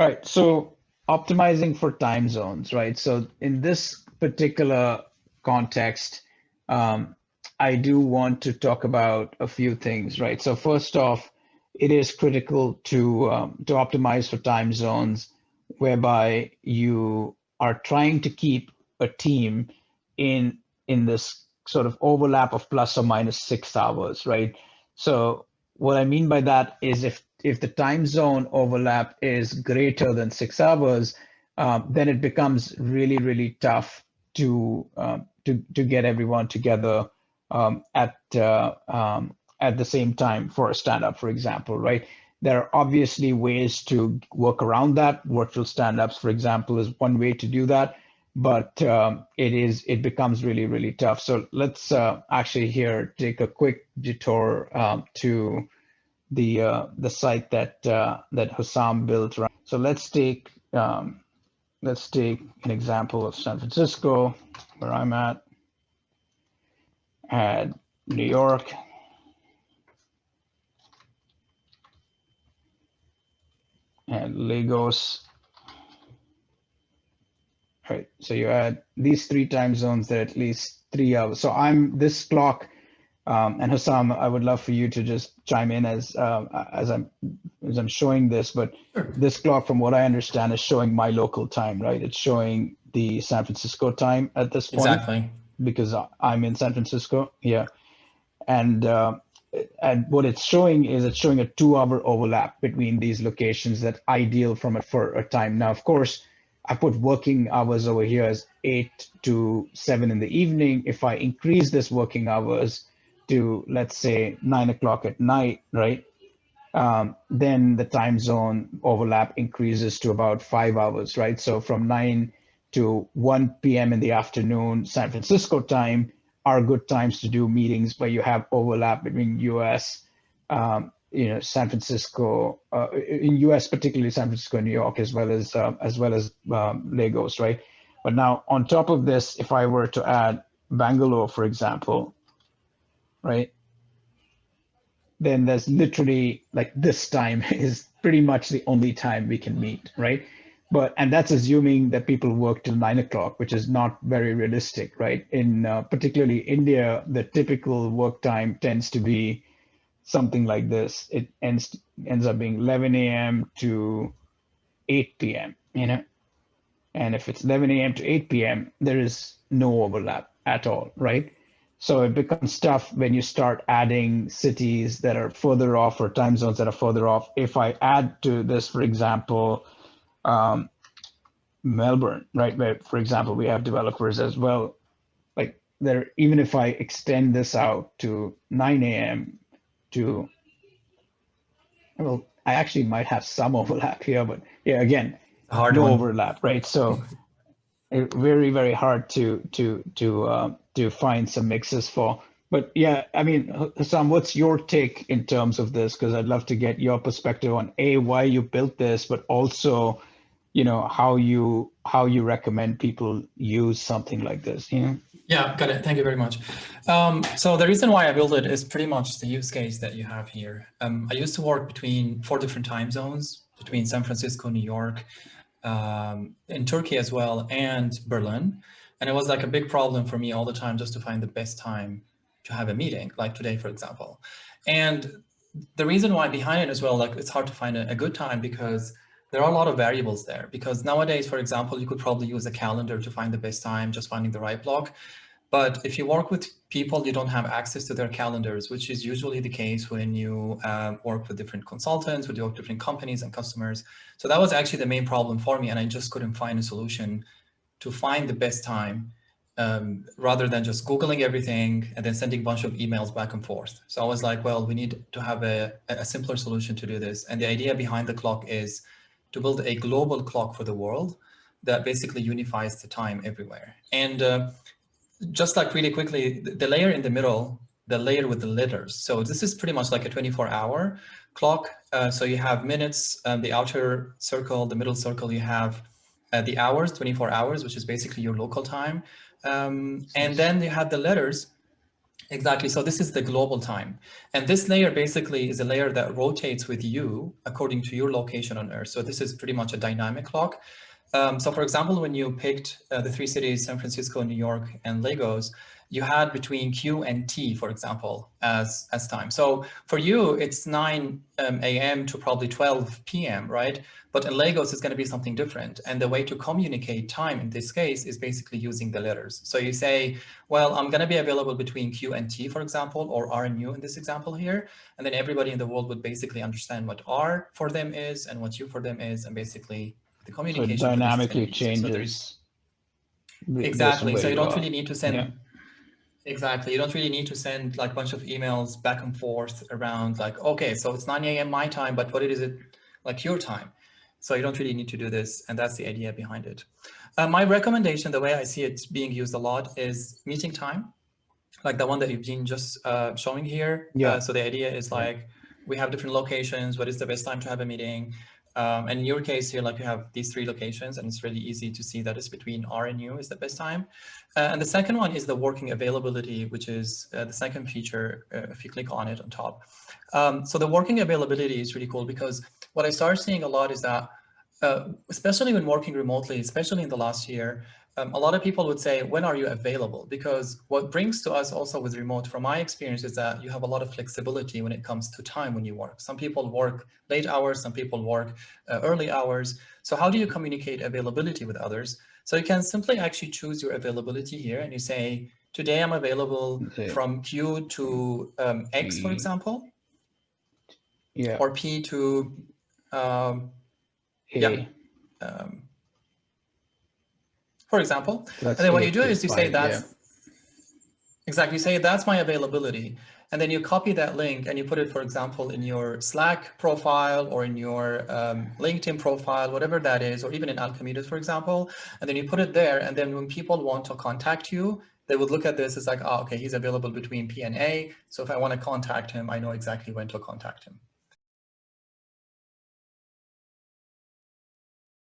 All right, so optimizing for time zones, right? So in this particular context, um, I do want to talk about a few things, right? So first off, it is critical to optimize for time zones, whereby you are trying to keep a team in in this sort of overlap of plus or minus 6 hours, right? So what I mean by that is if the time zone overlap is greater than 6 hours, then it becomes really tough to get everyone together at the same time for a stand-up, for example, right? There are obviously ways to work around that. Virtual stand-ups, for example, is one way to do that, but it becomes really tough. So let's actually here take a quick detour to the site that Hussam built around. So let's take an example of San Francisco, where I'm at, and New York, and Lagos. Right. So you add these three time zones that are at least 3 hours. So I'm this clock, and Hussam, I would love for you to just chime in as I'm showing this. But Sure. this clock, from what I understand, is showing my local time, right? It's showing the San Francisco time at this point Exactly. because I'm in San Francisco. Yeah, and what it's showing is it's showing a 2 hour overlap between these locations that ideal for a time. Now, of course, I put working hours over here as 8 to 7 in the evening. If I increase this working hours to, let's say, 9 o'clock at night, right? Then the time zone overlap increases to about 5 hours, right? So from 9 to 1 p.m. in the afternoon, San Francisco time, are good times to do meetings where you have overlap between US, San Francisco, in US, particularly San Francisco and New York, as well as Lagos, right? But now on top of this, if I were to add Bangalore, for example, right? Then there's literally like this time is pretty much the only time we can meet, right? And that's assuming that people work till 9 o'clock, which is not very realistic, right? In particularly India, the typical work time tends to be something like this. It ends up being 11 a.m. to 8 p.m., and if it's 11 a.m. to 8 p.m., there is no overlap at all, right? So it becomes tough when you start adding cities that are further off or time zones that are further off. If I add to this, for example, um, Melbourne, right, where, for example, we have developers as well, like there, even if I extend this out to 9 a.m. to, well, I actually might have some overlap here, but yeah, again, A hard no one. overlap, right? So very hard to find some mixes for. But yeah, I mean, Hassan, what's your take in terms of this? Because I'd love to get your perspective on A, why you built this, but also, how you recommend people use something like this, Yeah, got it. Thank you very much. So the reason why I built it is pretty much the use case that you have here. I used to work between 4 different time zones, between San Francisco, New York, in Turkey as well, and Berlin. And it was like a big problem for me all the time just to find the best time to have a meeting, like today, for example. And the reason why behind it as well, like it's hard to find a good time because there are a lot of variables there. Because nowadays, for example, you could probably use a calendar to find the best time, just finding the right block. But if you work with people, you don't have access to their calendars, which is usually the case when you work with different consultants, with your different companies and customers. So that was actually the main problem for me. And I just couldn't find a solution to find the best time rather than just Googling everything and then sending a bunch of emails back and forth. So I was like, well, we need to have a simpler solution to do this. And the idea behind the clock is to build a global clock for the world that basically unifies the time everywhere. And just like really quickly, the layer in the middle, the layer with the letters. So this is pretty much like a 24-hour clock. So you have minutes, the outer circle, the middle circle, you have the hours, 24 hours, which is basically your local time. And then you have the letters Exactly. So this is the global time. And this layer basically is a layer that rotates with you according to your location on Earth. So this is pretty much a dynamic clock. So for example, when you picked the three cities, San Francisco, New York, and Lagos, you had between Q and T, for example, as time. So for you, it's 9 a.m. to probably 12 p.m., right? But in Lagos, it's going to be something different. And the way to communicate time in this case is basically using the letters. So you say, well, I'm going to be available between Q and T, for example, or R and U in this example here. And then everybody in the world would basically understand what R for them is and what U for them is. And basically the So it communication for this is going to dynamically be easier. So changes based on exactly. where So you you don't are. really need to send, exactly. You don't really need to send like a bunch of emails back and forth around like, okay, so it's 9 a.m. my time, but what is it like your time? So you don't really need to do this. And that's the idea behind it. My recommendation, the way I see it being used a lot, is meeting time, like the one that you've been just showing here. So the idea is like, we have different locations. What is the best time to have a meeting? And in your case here, like you have these three locations, and it's really easy to see that it's between R and U is the best time. And the second one is the working availability, which is the second feature, if you click on it on top. So the working availability is really cool, because what I started seeing a lot is that, especially when working remotely, especially in the last year, a lot of people would say, when are you available? Because what brings to us also with remote, from my experience, is that you have a lot of flexibility when it comes to time when you work. Some people work late hours, some people work early hours. So how do you communicate availability with others? So you can simply actually choose your availability here, and you say, today I'm available from Q to X, for example, or P to, for example. So that's and then what A you do to is you say 5, exactly, you say that's my availability. And then you copy that link and you put it, for example, in your Slack profile or in your LinkedIn profile, whatever that is, or even in Archimydes, for example. And then you put it there. And then when people want to contact you, they would look at this as like, oh, okay, he's available between P and A. So if I want to contact him, I know exactly when to contact him.